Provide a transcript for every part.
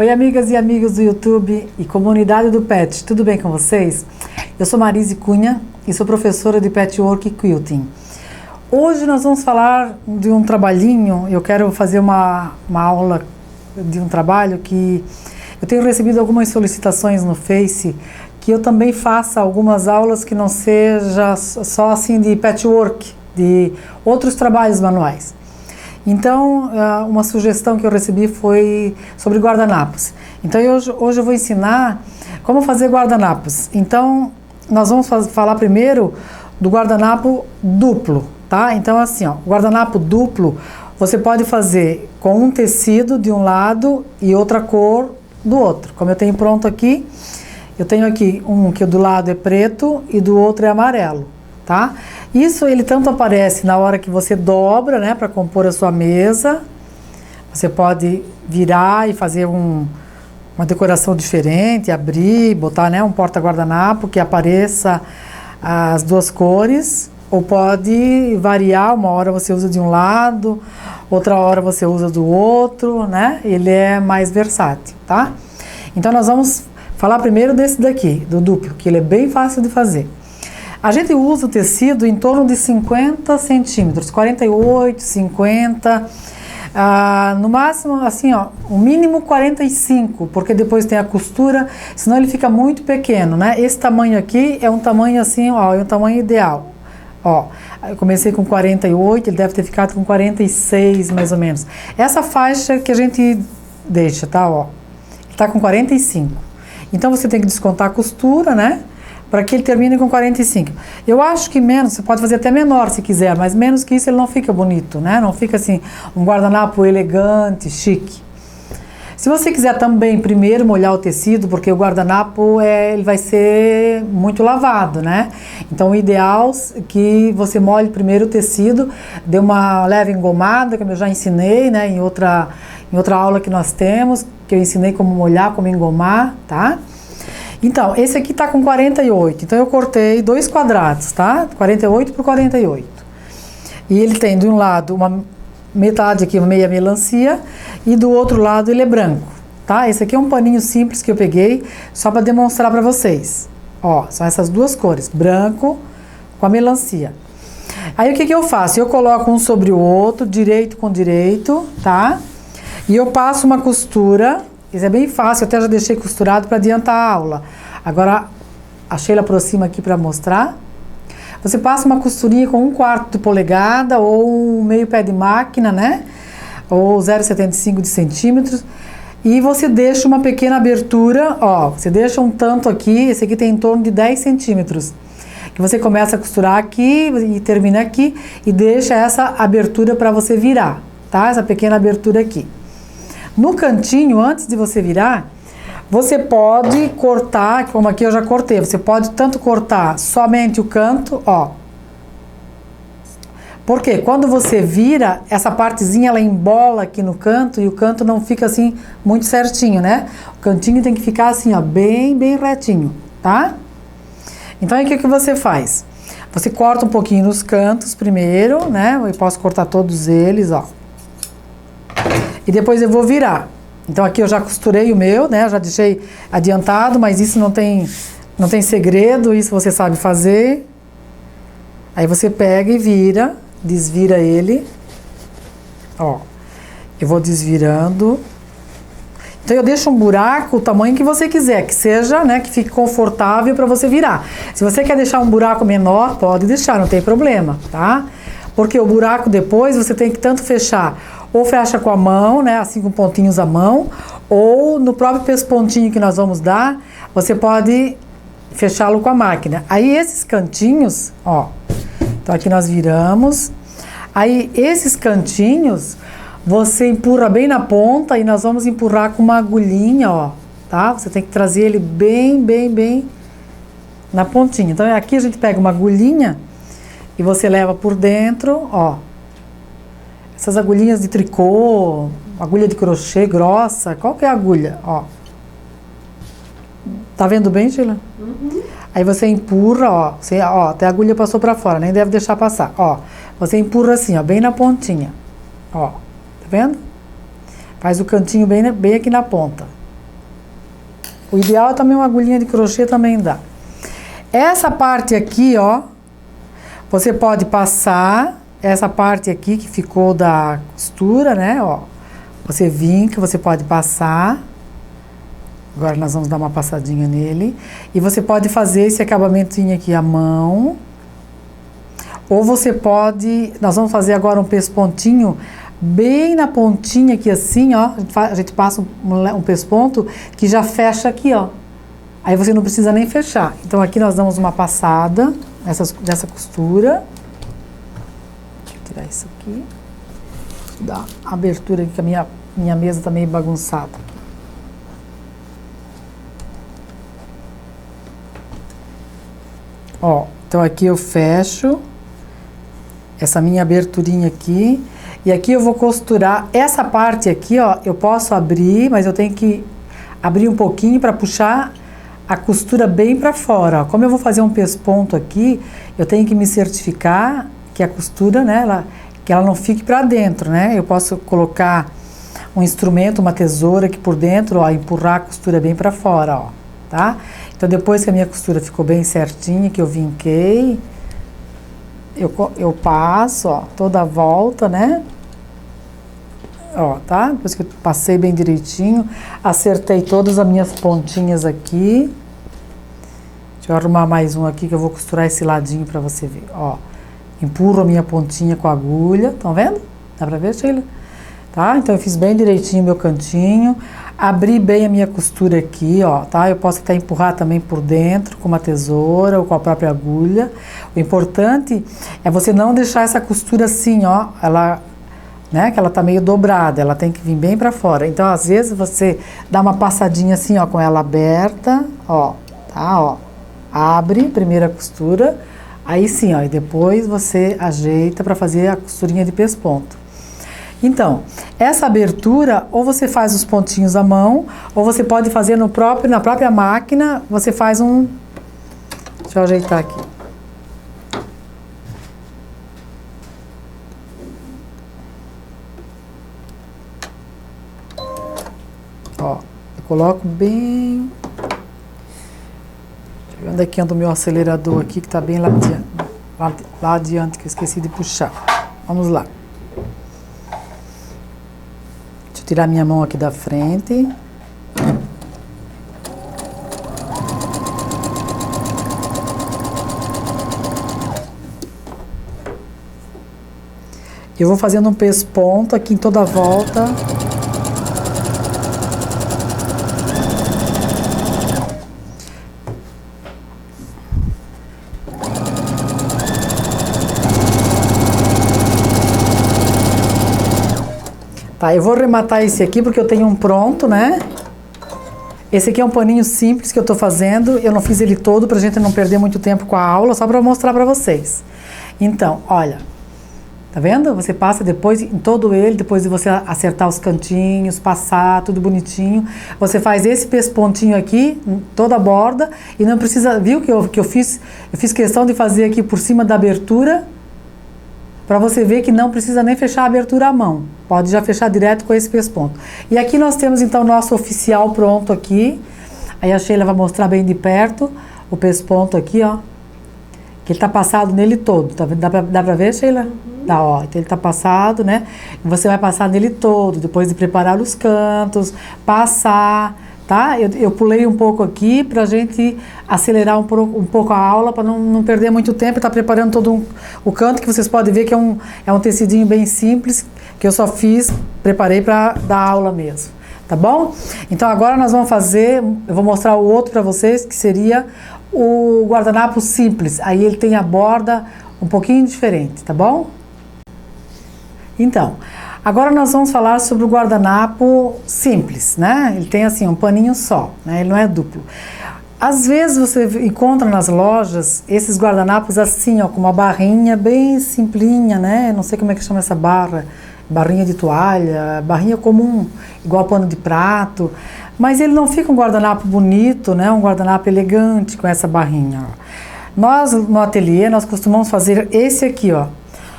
Oi, amigas e amigos do YouTube e comunidade do Pet, tudo bem com vocês? Eu sou Marise Cunha e sou professora de Patchwork e Quilting. Hoje nós vamos falar de um trabalhinho, eu quero fazer uma aula de um trabalho que eu tenho recebido algumas solicitações no Face, que eu também faça algumas aulas que não seja só assim de patchwork, de outros trabalhos manuais. Então, uma sugestão que eu recebi foi sobre guardanapos. Então, hoje eu vou ensinar como fazer guardanapos. Então, nós vamos falar primeiro do guardanapo duplo, tá? Então, assim, ó, guardanapo duplo, você pode fazer com um tecido de um lado e outra cor do outro. Como eu tenho pronto aqui, eu tenho aqui um que do lado é preto e do outro é amarelo, tá? Isso ele tanto aparece na hora que você dobra, né, para compor a sua mesa. Você pode virar e fazer uma decoração diferente, abrir, botar, né, um porta-guardanapo que apareça as duas cores, ou pode variar, uma hora você usa de um lado, outra hora você usa do outro, né? Ele é mais versátil, tá? Então nós vamos falar primeiro desse daqui, do duplo, que ele é bem fácil de fazer. A gente usa o tecido em torno de 50 centímetros, 48, 50, no máximo, assim, ó, o mínimo 45, porque depois tem a costura, senão ele fica muito pequeno, né? Esse tamanho aqui é um tamanho assim, ó, é um tamanho ideal. Ó, eu comecei com 48, ele deve ter ficado com 46, mais ou menos. Essa faixa que a gente deixa, tá, ó, ele tá com 45. Então você tem que descontar a costura, né? Para que ele termine com 45. Eu acho que menos, você pode fazer até menor se quiser, mas menos que isso ele não fica bonito, né? Não fica assim, um guardanapo elegante, chique. Se você quiser também primeiro molhar o tecido, porque o guardanapo ele vai ser muito lavado, né? Então o ideal é que você molhe primeiro o tecido, dê uma leve engomada, como eu já ensinei, né? Em outra aula que nós temos, que eu ensinei como molhar, como engomar, tá? Então, esse aqui tá com 48, então eu cortei 2 quadrados, tá? 48 por 48. E ele tem de um lado uma metade aqui, uma meia melancia, e do outro lado ele é branco, tá? Esse aqui é um paninho simples que eu peguei, só para demonstrar para vocês. Ó, são essas duas cores, branco com a melancia. Aí o que eu faço? Eu coloco um sobre o outro, direito com direito, tá? E eu passo uma costura. Isso é bem fácil, eu até já deixei costurado para adiantar a aula. Agora, a Sheila aproxima aqui para mostrar. Você passa uma costurinha com 1/4 de polegada ou meio pé de máquina, né? Ou 0,75 de centímetros. E você deixa uma pequena abertura, ó, você deixa um tanto aqui, esse aqui tem em torno de 10 centímetros. Que você começa a costurar aqui e termina aqui e deixa essa abertura para você virar, tá? Essa pequena abertura aqui. No cantinho, antes de você virar, você pode cortar, como aqui eu já cortei, você pode tanto cortar somente o canto, ó. Porque quando você vira, essa partezinha ela embola aqui no canto e o canto não fica assim muito certinho, né? O cantinho tem que ficar assim, ó, bem retinho, tá? Então aí o que você faz? Você corta um pouquinho nos cantos primeiro, né? Eu posso cortar todos eles, ó. E depois eu vou virar. Então aqui eu já costurei o meu, né? Já deixei adiantado, mas isso não tem segredo, isso você sabe fazer. Aí você pega e vira, desvira ele. Ó, eu vou desvirando. Então eu deixo um buraco, o tamanho que você quiser, que seja, né, que fique confortável para você virar. Se você quer deixar um buraco menor, pode deixar, não tem problema, tá? Porque o buraco depois você tem que tanto fechar, ou fecha com a mão, né, assim com pontinhos à mão, ou no próprio pespontinho que nós vamos dar, você pode fechá-lo com a máquina. Aí esses cantinhos, ó, então aqui nós viramos, aí esses cantinhos você empurra bem na ponta e nós vamos empurrar com uma agulhinha, ó, tá? Você tem que trazer ele bem na pontinha. Então aqui a gente pega uma agulhinha e você leva por dentro, ó. Essas agulhinhas de tricô, agulha de crochê grossa, qual que é a agulha? Ó. Tá vendo bem, Sheila? Uhum. Aí você empurra, ó, até a agulha passou pra fora, nem deve deixar passar, ó. Você empurra assim, ó, bem na pontinha, ó, tá vendo? Faz o cantinho bem aqui na ponta, O ideal é também uma agulhinha de crochê, também dá. Essa parte aqui, ó, você pode passar essa parte aqui que ficou da costura, né, ó. Você vinca, você pode passar. Agora nós vamos dar uma passadinha nele. E você pode fazer esse acabamentinho aqui à mão. Ou você pode... Nós vamos fazer agora um pespontinho bem na pontinha aqui assim, ó. A gente passa um pesponto que já fecha aqui, ó. Aí você não precisa nem fechar. Então aqui nós damos uma passada dessa costura. Deixa eu tirar isso aqui. Dá abertura aqui, que a minha mesa tá meio bagunçada. Ó, então aqui eu fecho essa minha aberturinha aqui, e aqui eu vou costurar essa parte aqui, ó, eu posso abrir, mas eu tenho que abrir um pouquinho para puxar a costura bem para fora, ó. Como eu vou fazer um pesponto aqui, eu tenho que me certificar que a costura, né, que ela não fique para dentro, né? Eu posso colocar um instrumento, uma tesoura aqui por dentro, ó, empurrar a costura bem para fora, ó, tá? Então, depois que a minha costura ficou bem certinha, que eu vinquei, eu passo, ó, toda a volta, né? Ó, tá? Depois que eu passei bem direitinho, acertei todas as minhas pontinhas aqui. Deixa eu arrumar mais um aqui, que eu vou costurar esse ladinho pra você ver, ó. Empurro a minha pontinha com a agulha, estão vendo? Dá pra ver, Sheila? Tá? Então, eu fiz bem direitinho o meu cantinho. Abri bem a minha costura aqui, ó, tá? Eu posso até empurrar também por dentro com uma tesoura ou com a própria agulha. O importante é você não deixar essa costura assim, ó, ela, né, que ela tá meio dobrada, ela tem que vir bem pra fora. Então, às vezes, você dá uma passadinha assim, ó, com ela aberta, ó, tá, ó. Abre, primeira costura, aí sim, ó, e depois você ajeita pra fazer a costurinha de pesponto. Então, essa abertura, ou você faz os pontinhos à mão, ou você pode fazer na própria máquina, você faz um... Deixa eu ajeitar aqui. Ó, eu coloco bem... Deixa eu ver onde é que anda o meu acelerador aqui, que tá bem lá adiante, que eu esqueci de puxar. Vamos lá. Tirar minha mão aqui da frente. Eu vou fazendo um pesponto aqui em toda a volta. Tá, eu vou arrematar esse aqui porque eu tenho um pronto, né? Esse aqui é um paninho simples que eu tô fazendo. Eu não fiz ele todo pra gente não perder muito tempo com a aula, só pra mostrar pra vocês. Então, olha. Tá vendo? Você passa depois em todo ele, depois de você acertar os cantinhos, passar tudo bonitinho. Você faz esse pespontinho aqui, toda a borda, e não precisa... Viu que eu fiz? Eu fiz questão de fazer aqui por cima da abertura, para você ver que não precisa nem fechar a abertura à mão. Pode já fechar direto com esse pesponto. E aqui nós temos então o nosso oficial pronto aqui. Aí a Sheila vai mostrar bem de perto o pesponto aqui, ó. Que ele tá passado nele todo. Tá, dá pra ver, Sheila? Uhum. Dá, ó. Então ele tá passado, né? E você vai passar nele todo, depois de preparar os cantos, passar... Tá? Eu pulei um pouco aqui pra gente acelerar um pouco a aula, para não perder muito tempo. Tá preparando todo o canto, que vocês podem ver que é um tecidinho bem simples, que eu só preparei para dar aula mesmo. Tá bom? Então agora nós vamos fazer, eu vou mostrar o outro para vocês, que seria o guardanapo simples. Aí ele tem a borda um pouquinho diferente, tá bom? Então... Agora nós vamos falar sobre o guardanapo simples, né? Ele tem assim um paninho só, né? Ele não é duplo. Às vezes você encontra nas lojas esses guardanapos assim, ó, com uma barrinha bem simplinha, né? Não sei como é que chama essa barra, barrinha de toalha, barrinha comum, igual pano de prato. Mas ele não fica um guardanapo bonito, né? Um guardanapo elegante com essa barrinha, ó. Nós, no ateliê, nós costumamos fazer esse aqui, ó.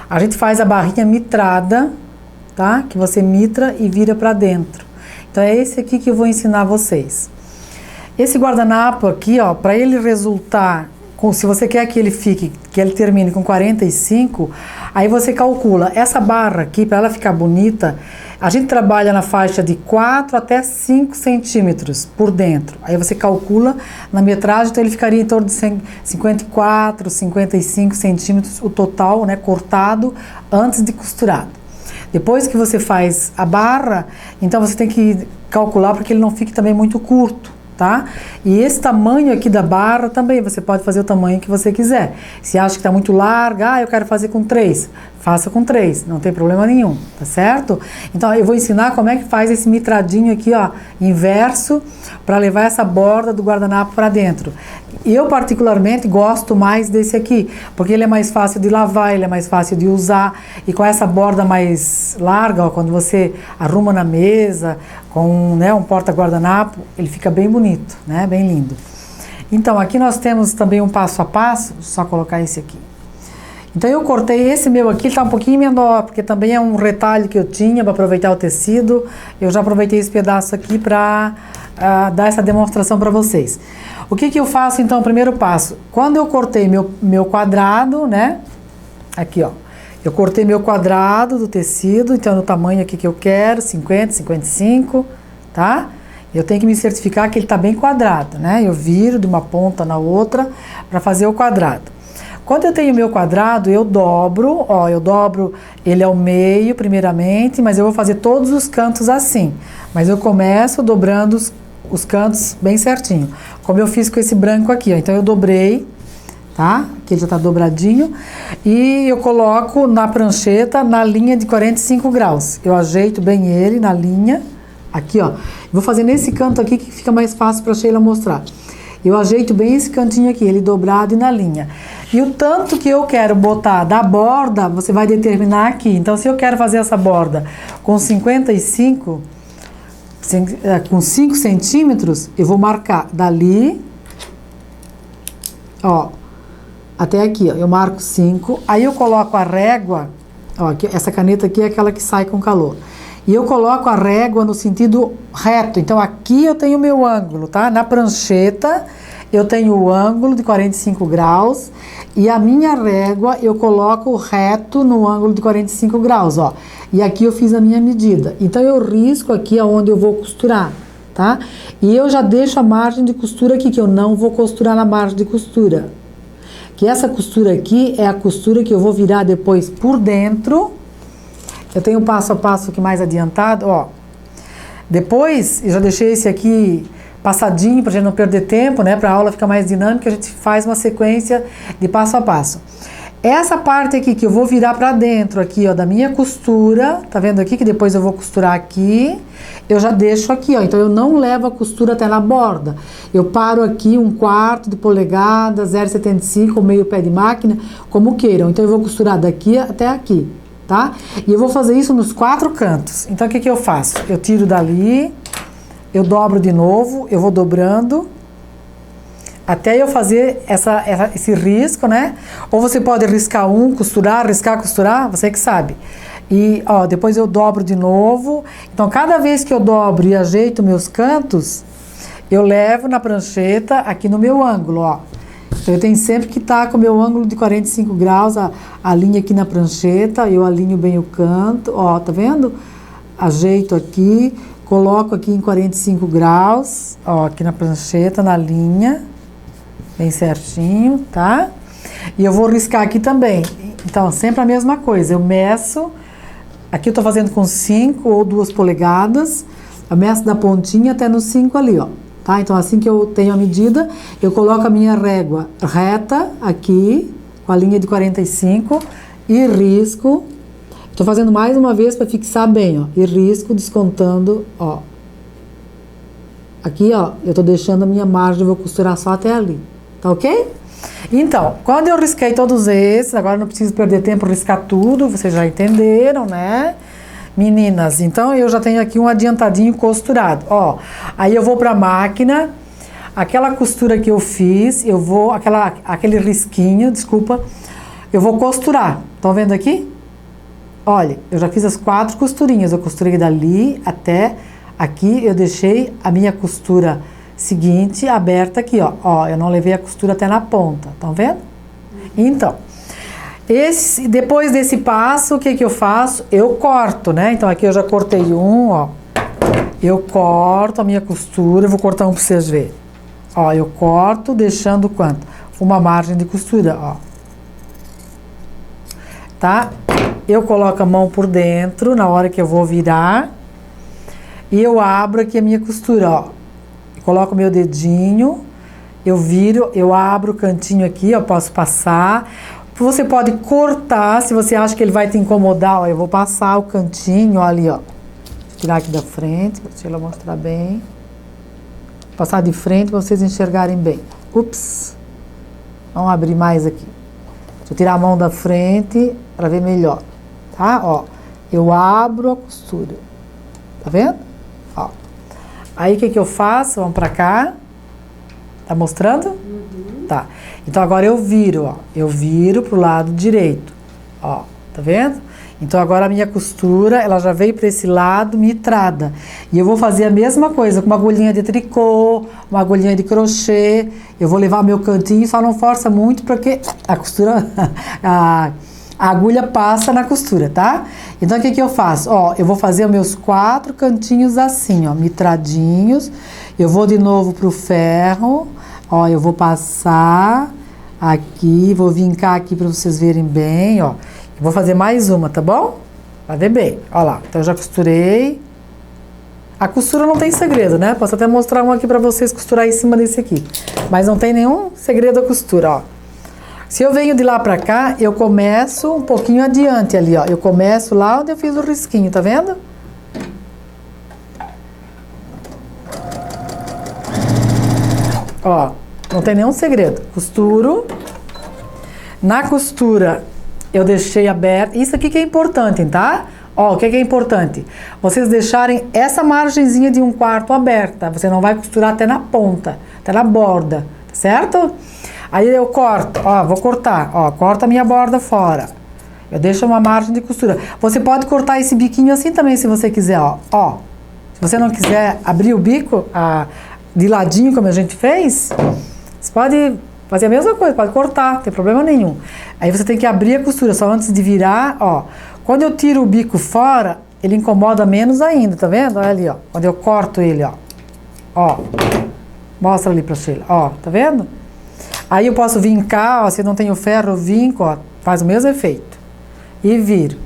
A gente faz a barrinha mitrada, tá? Que você mitra e vira para dentro. Então é esse aqui que eu vou ensinar vocês. Esse guardanapo aqui, ó, para ele resultar, se você quer que ele fique, que ele termine com 45, aí você calcula. Essa barra aqui, para ela ficar bonita, a gente trabalha na faixa de 4 até 5 centímetros por dentro. Aí você calcula na metragem, então ele ficaria em torno de 54, 55 centímetros o total, né, cortado antes de costurado. Depois que você faz a barra, então você tem que calcular para que ele não fique também muito curto. Tá? E esse tamanho aqui da barra também, você pode fazer o tamanho que você quiser. Se acha que está muito larga, eu quero fazer com 3, faça com 3, não tem problema nenhum, tá certo? Então eu vou ensinar como é que faz esse mitradinho aqui, ó, inverso, para levar essa borda do guardanapo para dentro. Eu particularmente gosto mais desse aqui, porque ele é mais fácil de lavar, ele é mais fácil de usar, e com essa borda mais larga, ó, quando você arruma na mesa, com, né, um porta-guardanapo, ele fica bem bonito, né, bem lindo. Então aqui nós temos também um passo a passo, só colocar esse aqui. Então eu cortei esse meu aqui, ele tá um pouquinho menor, porque também é um retalho que eu tinha para aproveitar o tecido. Eu já aproveitei esse pedaço aqui para dar essa demonstração para vocês. O que que eu faço então, o primeiro passo? Quando eu cortei meu quadrado, né, aqui ó, eu cortei meu quadrado do tecido, então no tamanho aqui que eu quero, 50, 55, tá? Eu tenho que me certificar que ele tá bem quadrado, né? Eu viro de uma ponta na outra para fazer o quadrado. Quando eu tenho meu quadrado, eu dobro, ó, eu dobro ele ao meio primeiramente, mas eu vou fazer todos os cantos assim. Mas eu começo dobrando os cantos bem certinho, como eu fiz com esse branco aqui, ó. Então eu dobrei, tá? Aqui ele já tá dobradinho, e eu coloco na prancheta na linha de 45 graus. Eu ajeito bem ele na linha, aqui ó. Vou fazer nesse canto aqui que fica mais fácil para a Sheila mostrar. Eu ajeito bem esse cantinho aqui, ele dobrado e na linha. E o tanto que eu quero botar da borda, você vai determinar aqui. Então, se eu quero fazer essa borda com 55, com 5 centímetros, eu vou marcar dali, ó, até aqui, ó, eu marco 5. Aí eu coloco a régua, ó, aqui, essa caneta aqui é aquela que sai com calor. E eu coloco a régua no sentido reto. Então, aqui eu tenho o meu ângulo, tá? Na prancheta, eu tenho o ângulo de 45 graus. E a minha régua, eu coloco reto no ângulo de 45 graus, ó. E aqui eu fiz a minha medida. Então, eu risco aqui aonde eu vou costurar, tá? E eu já deixo a margem de costura aqui, que eu não vou costurar na margem de costura. Que essa costura aqui é a costura que eu vou virar depois por dentro. Eu tenho um passo a passo aqui mais adiantado, ó. Depois, eu já deixei esse aqui passadinho pra gente não perder tempo, né? Pra aula ficar mais dinâmica, a gente faz uma sequência de passo a passo. Essa parte aqui que eu vou virar pra dentro aqui, ó, da minha costura, tá vendo aqui que depois eu vou costurar aqui, eu já deixo aqui, ó. Então eu não levo a costura até na borda. Eu paro aqui 1/4 de polegada, 0,75 ou meio pé de máquina, como queiram. Então eu vou costurar daqui até aqui. Tá? E eu vou fazer isso nos 4 cantos. Então, o que que eu faço? Eu tiro dali, eu dobro de novo, eu vou dobrando, até eu fazer esse risco, né? Ou você pode riscar costurar, riscar, costurar, você que sabe. E, ó, depois eu dobro de novo. Então, cada vez que eu dobro e ajeito meus cantos, eu levo na prancheta aqui no meu ângulo, ó. Então, eu tenho sempre que estar com o meu ângulo de 45 graus, a linha aqui na prancheta, eu alinho bem o canto, ó, tá vendo? Ajeito aqui, coloco aqui em 45 graus, ó, aqui na prancheta, na linha, bem certinho, tá? E eu vou riscar aqui também. Então, sempre a mesma coisa, eu meço, aqui eu tô fazendo com 5 ou 2 polegadas, eu meço da pontinha até no 5 ali, ó. Tá? Então, assim que eu tenho a medida, eu coloco a minha régua reta aqui, com a linha de 45, e risco. Tô fazendo mais uma vez para fixar bem, ó. E risco descontando, ó. Aqui, ó, eu tô deixando a minha margem, eu vou costurar só até ali. Tá ok? Então, quando eu risquei todos esses, agora não preciso perder tempo para riscar tudo, vocês já entenderam, né? Meninas, então eu já tenho aqui um adiantadinho costurado, ó. Aí eu vou pra máquina, aquela costura que eu fiz, eu vou, aquele risquinho, desculpa, eu vou costurar. Estão vendo aqui? Olha, eu já fiz as 4 costurinhas, eu costurei dali até aqui, eu deixei a minha costura seguinte aberta aqui, ó. Ó, eu não levei a costura até na ponta, estão vendo? Então, depois desse passo, o que que eu faço? Eu corto, né? Então aqui eu já cortei um, ó. Eu corto a minha costura, vou cortar um para vocês verem. Ó, eu corto deixando quanto? Uma margem de costura, ó. Tá? Eu coloco a mão por dentro na hora que eu vou virar. E eu abro aqui a minha costura, ó. Eu coloco o meu dedinho, eu viro, eu abro o cantinho aqui, eu posso passar. Você pode cortar, se você acha que ele vai te incomodar, ó, eu vou passar o cantinho, ó, ali, ó. Vou tirar aqui da frente, deixa eu mostrar bem. Passar de frente para vocês enxergarem bem. Ups! Vamos abrir mais aqui. Deixa eu tirar a mão da frente para ver melhor, tá? Ó, eu abro a costura, tá vendo? Ó. Aí o que que eu faço? Vamos pra cá. Tá mostrando? Uhum. Tá. Então agora eu viro, ó. Eu viro pro lado direito. Ó, tá vendo? Então agora a minha costura, ela já veio para esse lado mitrada. E eu vou fazer a mesma coisa com uma agulhinha de tricô, uma agulhinha de crochê. Eu vou levar meu cantinho, só não força muito porque a costura, a agulha passa na costura, tá? Então o que que eu faço? Ó, eu vou fazer os meus 4 cantinhos assim, ó, mitradinhos. Eu vou de novo pro ferro. Ó, eu vou passar aqui, vou vincar aqui para vocês verem bem, ó. Eu vou fazer mais uma, tá bom? Vai ver bem. Ó lá, então eu já costurei. A costura não tem segredo, né? Posso até mostrar um aqui para vocês costurar em cima desse aqui. Mas não tem nenhum segredo a costura, ó. Se eu venho de lá pra cá, eu começo um pouquinho adiante ali, ó. Eu começo lá onde eu fiz o risquinho, tá vendo? Ó, não tem nenhum segredo. Costuro. Na costura, eu deixei aberto. Isso aqui que é importante, tá? Ó, o que é importante? Vocês deixarem essa margenzinha de 1/4 aberta. Você não vai costurar até na ponta, até na borda, certo? Aí eu corto, ó, vou cortar, ó, corto a minha borda fora. Eu deixo uma margem de costura. Você pode cortar esse biquinho assim também, se você quiser, ó. Ó, se você não quiser abrir o bico de ladinho, como a gente fez, você pode fazer a mesma coisa, pode cortar, não tem problema nenhum. Aí você tem que abrir a costura, só antes de virar, ó. Quando eu tiro o bico fora, ele incomoda menos ainda, tá vendo? Olha ali, ó. Quando eu corto ele, ó. Ó. Mostra ali pra Sheila, ó, tá vendo? Aí eu posso vincar, ó, se não tenho ferro, eu vinco, ó, faz o mesmo efeito. E viro.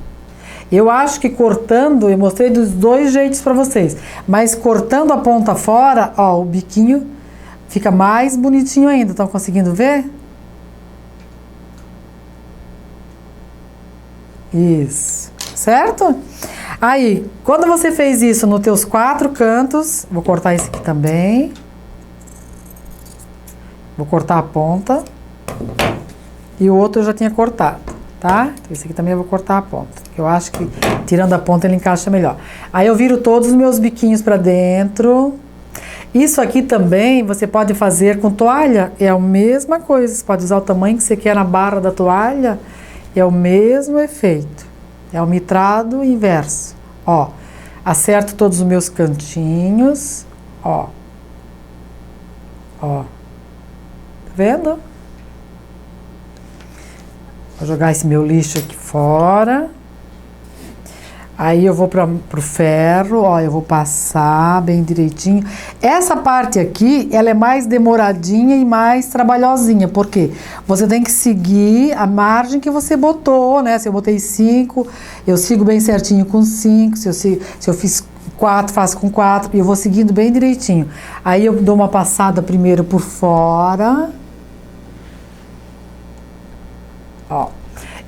Eu acho que cortando, eu mostrei dos 2 jeitos pra vocês, mas cortando a ponta fora, ó, o biquinho fica mais bonitinho ainda. Estão conseguindo ver? Isso. Certo? Aí, quando você fez isso nos teus 4 cantos, vou cortar esse aqui também. Vou cortar a ponta. E o outro eu já tinha cortado, tá? Esse aqui também eu vou cortar a ponta. Eu acho que tirando a ponta ele encaixa melhor. Aí eu viro todos os meus biquinhos pra dentro. Isso aqui também você pode fazer com toalha. É a mesma coisa. Você pode usar o tamanho que você quer na barra da toalha. É o mesmo efeito. É o mitrado inverso. Ó, acerto todos os meus cantinhos. Ó. Ó. Tá vendo? Vou jogar esse meu lixo aqui fora. Aí eu vou pro ferro, ó, eu vou passar bem direitinho. Essa parte aqui, ela é mais demoradinha e mais trabalhosinha, porque você tem que seguir a margem que você botou, né? Se eu botei 5, eu sigo bem certinho com 5, se eu fiz 4, faço com 4, e eu vou seguindo bem direitinho. Aí eu dou uma passada primeiro por fora. Ó.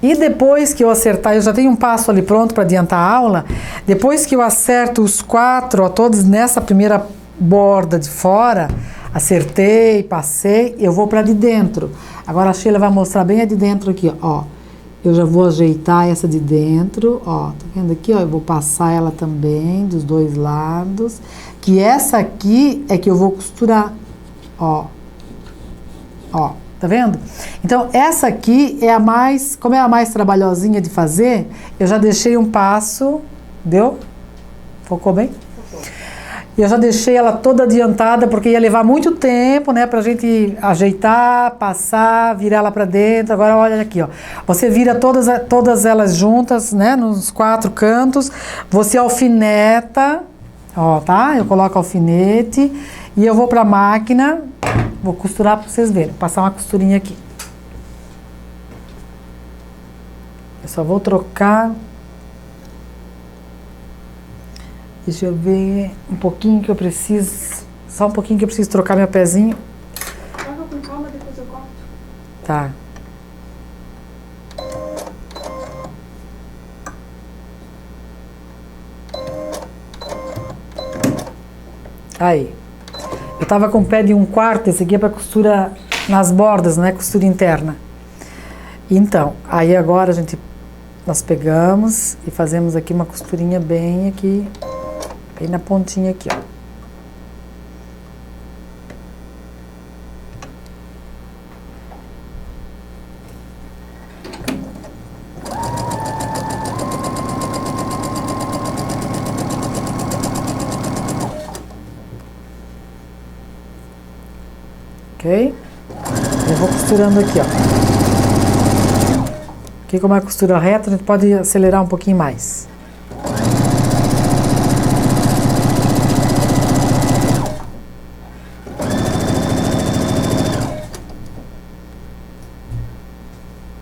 E depois que eu acertar, eu já tenho um passo ali pronto para adiantar a aula. Depois que eu acerto os 4, ó, todos nessa primeira borda de fora, acertei, passei, eu vou para de dentro. Agora a Sheila vai mostrar bem a de dentro aqui, ó. Eu já vou ajeitar essa de dentro, ó. Tá vendo aqui, ó? Eu vou passar ela também dos 2 lados. Que essa aqui é que eu vou costurar, ó. Ó. Tá vendo? Então, essa aqui é a mais, como é a mais trabalhosinha de fazer, eu já deixei um passo, deu? Focou bem? Focou. E eu já deixei ela toda adiantada, porque ia levar muito tempo, né, pra gente ajeitar, passar, virar ela pra dentro. Agora olha aqui, ó. Você vira todas elas juntas, né, nos 4 cantos. Você alfineta, ó, tá? Eu coloco alfinete e eu vou pra máquina. Vou costurar pra vocês verem. Passar uma costurinha aqui. Eu só vou trocar. Deixa eu ver um pouquinho que eu preciso. Só um pouquinho que eu preciso trocar meu pezinho. Joga com calma, depois eu corto. Tá. Aí. Eu tava com o pé de 1/4, esse aqui é pra costura nas bordas, né? Costura interna. Então, aí agora nós pegamos e fazemos aqui uma costurinha bem aqui. Bem na pontinha aqui, ó. Ok? Eu vou costurando aqui, ó. Aqui, como é costura reta, a gente pode acelerar um pouquinho mais.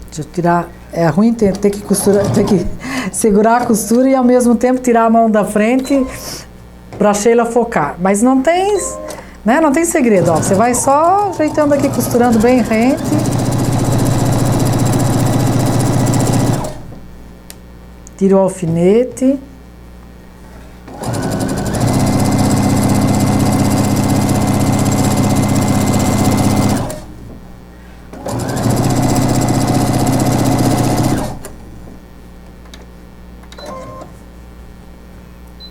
Deixa eu tirar. É ruim ter que costurar, ter que segurar a costura e ao mesmo tempo tirar a mão da frente pra Sheila focar. Mas não tem, né? Não tem segredo, ó. Você vai só ajeitando aqui, costurando bem rente. Tira o alfinete.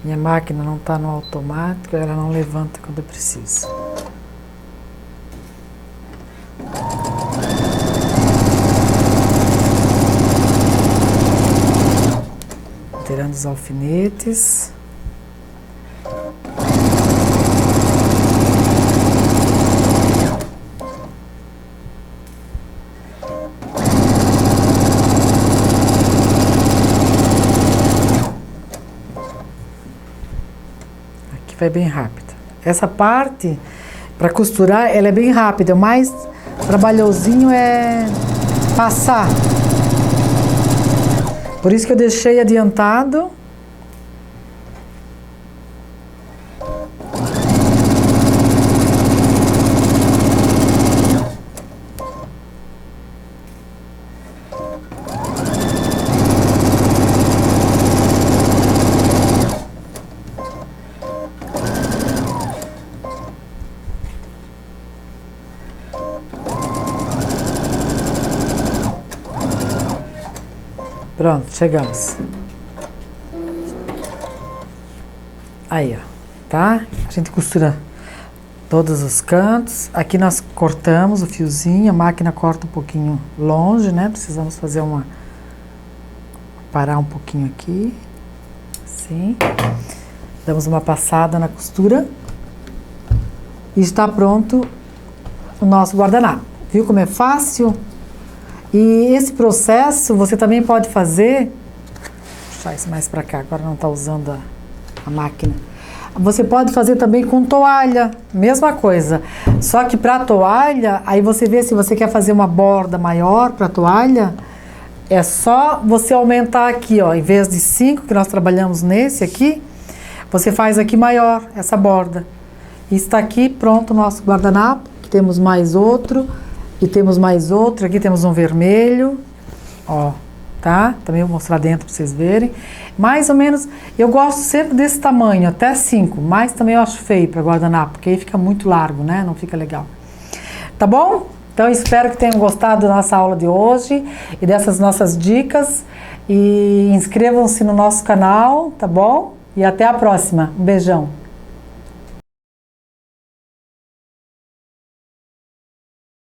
Minha máquina não está no automático, ela não levanta quando eu preciso. Tirando os alfinetes. Vai bem rápido. Essa parte, para costurar, ela é bem rápida. O mais trabalhosinho é passar. Por isso que eu deixei adiantado. Pronto, chegamos. Aí, ó, tá? A gente costura todos os cantos. Aqui nós cortamos o fiozinho, a máquina corta um pouquinho longe, né? Precisamos fazer parar um pouquinho aqui. Assim. Damos uma passada na costura. E está pronto o nosso guardanapo. Viu como é fácil? E esse processo você também pode fazer, vou puxar isso mais para cá, agora não está usando a máquina. Você pode fazer também com toalha, mesma coisa. Só que para toalha, aí você vê se você quer fazer uma borda maior para toalha, é só você aumentar aqui, ó, em vez de 5 que nós trabalhamos nesse aqui, você faz aqui maior essa borda. E está aqui pronto o nosso guardanapo, temos mais outro. E temos mais outro, aqui temos um vermelho, ó, tá? Também vou mostrar dentro para vocês verem. Mais ou menos, eu gosto sempre desse tamanho, até 5, mas também eu acho feio para guardanapo, porque aí fica muito largo, né? Não fica legal. Tá bom? Então, espero que tenham gostado da nossa aula de hoje e dessas nossas dicas. E inscrevam-se no nosso canal, tá bom? E até a próxima. Um beijão.